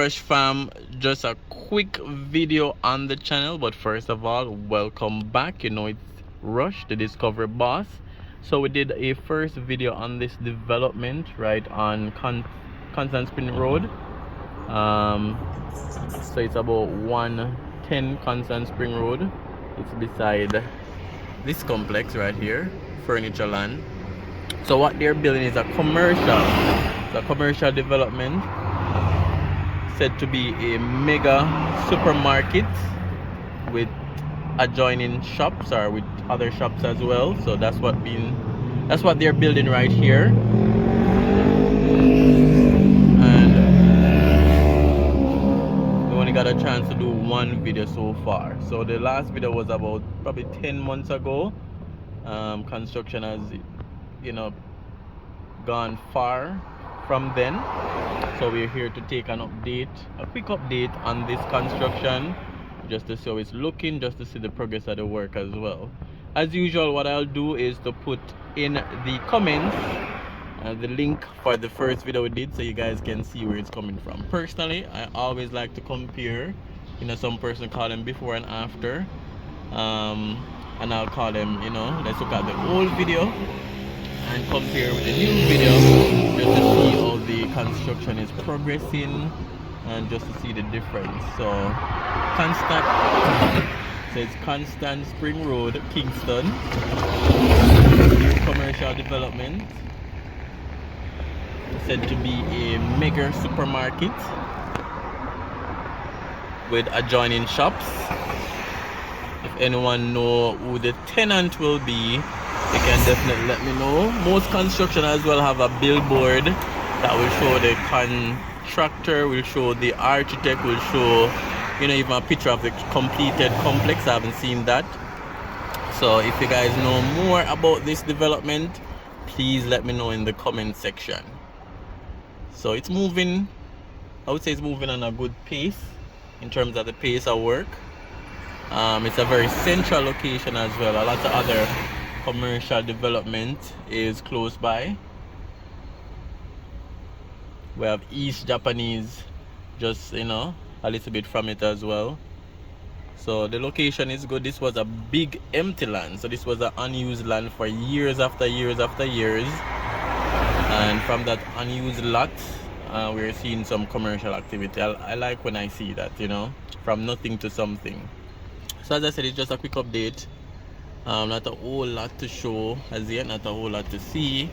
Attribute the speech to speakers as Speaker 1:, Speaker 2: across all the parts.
Speaker 1: Rush fam, just a quick video on the channel, but first of all, welcome back. You know, it's Rush, the Discovery Boss. So we did a first video on this development right on Constant Spring Road. So it's about 110 Constant Spring Road. It's beside this complex right here, Furniture Land. So what they're building is a commercial development, said to be a mega supermarket with adjoining shops or with other shops as well. So that's what they're building right here. And we only got a chance to do one video so far. So the last video was about probably 10 months ago. Construction has, you know, gone far from then, so we're here to take a quick update on this construction, just to see how it's looking, just to see the progress of the work as well. As usual, what I'll do is to put in the comments the link for the first video we did, so you guys can see where it's coming from. Personally, I always like to compare, you know, some person call them before and after, and I'll call them, you know, let's look at the old video and compare with the new video, just to see how the construction is progressing and just to see the difference. So it's Constant Spring Road, Kingston, new commercial development, said to be a mega supermarket with adjoining shops. If anyone know who the tenant will be, you can definitely let me know. Most construction as well have a billboard that will show the contractor, will show the architect, will show, you know, even a picture of the completed complex. I haven't seen that. So if you guys know more about this development, please let me know in the comment section. So it's moving, I would say it's moving on a good pace in terms of the pace of work. It's a very central location as well. A lot of other commercial development is close by. We have East Japanese just, you know, a little bit from it as well. So the location is good. This was a big empty land, so this was an unused land for years after years after years, and from that unused lot we're seeing some commercial activity. I like when I see that, you know, from nothing to something. So as I said, it's just a quick update. Not a whole lot to show as yet, not a whole lot to see.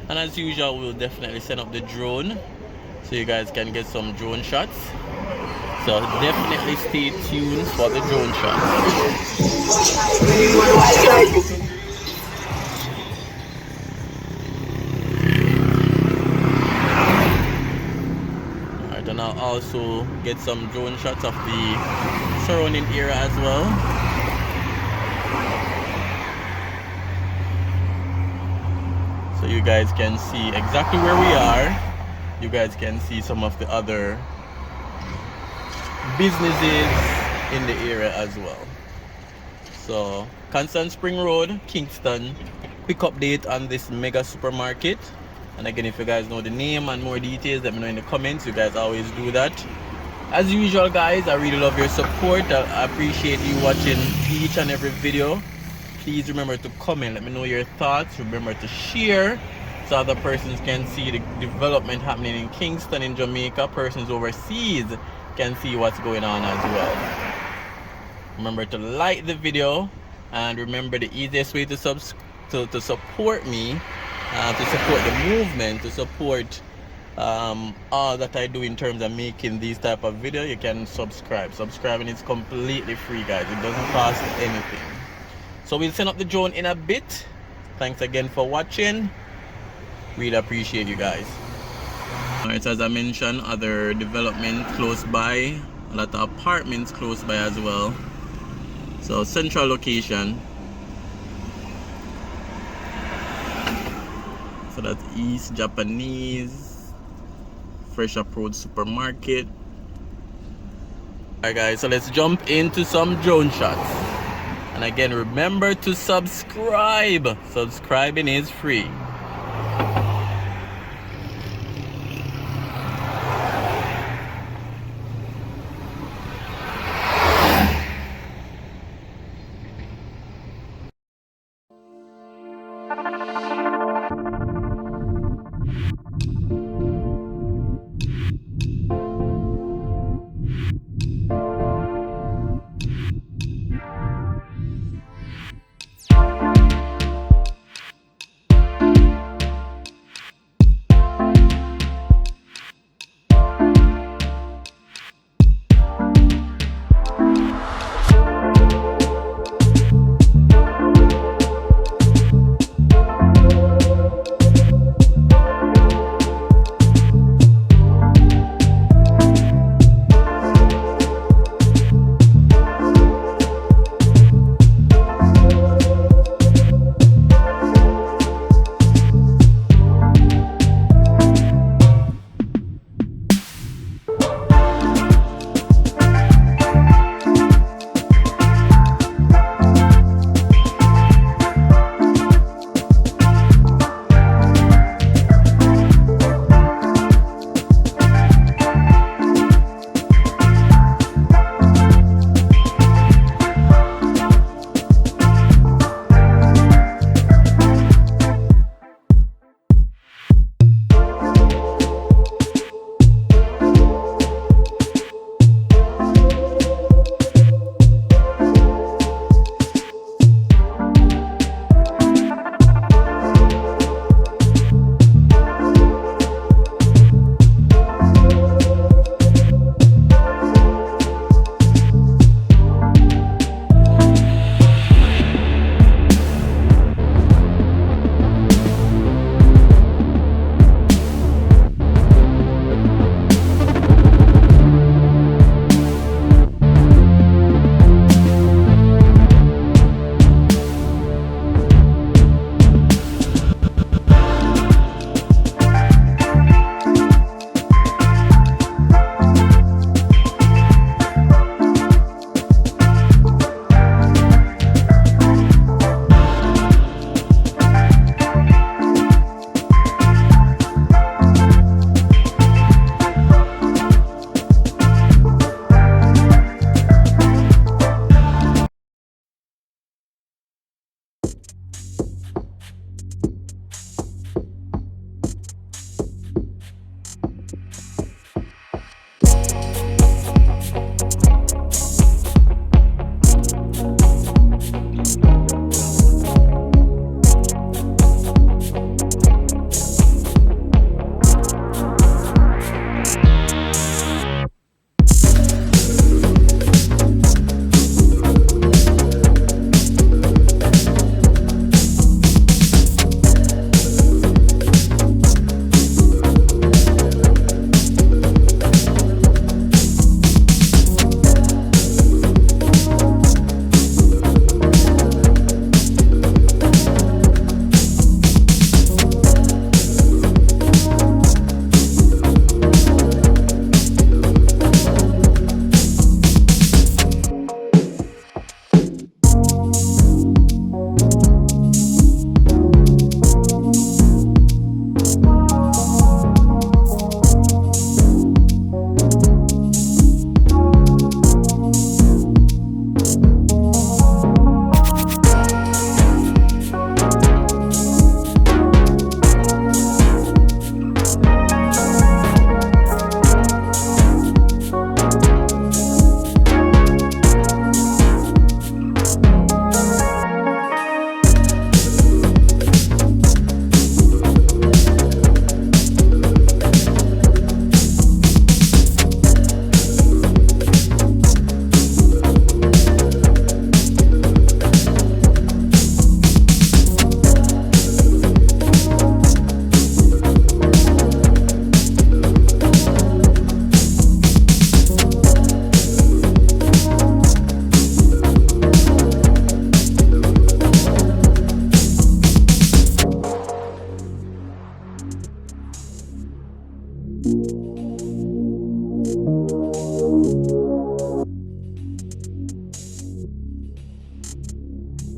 Speaker 1: And as usual, we'll definitely send up the drone so you guys can get some drone shots. So definitely stay tuned for the drone shots. Alright, and I'll also get some drone shots of the surrounding area as well. So you guys can see exactly where we are. You guys can see some of the other businesses in the area as well. So Constant Spring Road, Kingston, quick update on this mega supermarket. And again, if you guys know the name and more details, let me know in the comments. You guys always do that. As usual, guys, I really love your support. I appreciate you watching each and every video. Please remember to comment, let me know your thoughts. Remember to share so other persons can see the development happening in Kingston, in Jamaica. Persons overseas can see what's going on as well. Remember to like the video, and remember the easiest way to support me, to support the movement, to support all that I do in terms of making these type of videos. You can subscribe. Subscribing is completely free, guys. It doesn't cost anything. So we'll send up the drone in a bit. Thanks again for watching. Really appreciate you guys. Alright, so as I mentioned, other development close by, a lot of apartments close by as well. So central location. So that's East Japanese, Fresh Up Road Supermarket. Alright guys, so let's jump into some drone shots. And again, remember to subscribe. Subscribing is free.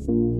Speaker 1: Bye.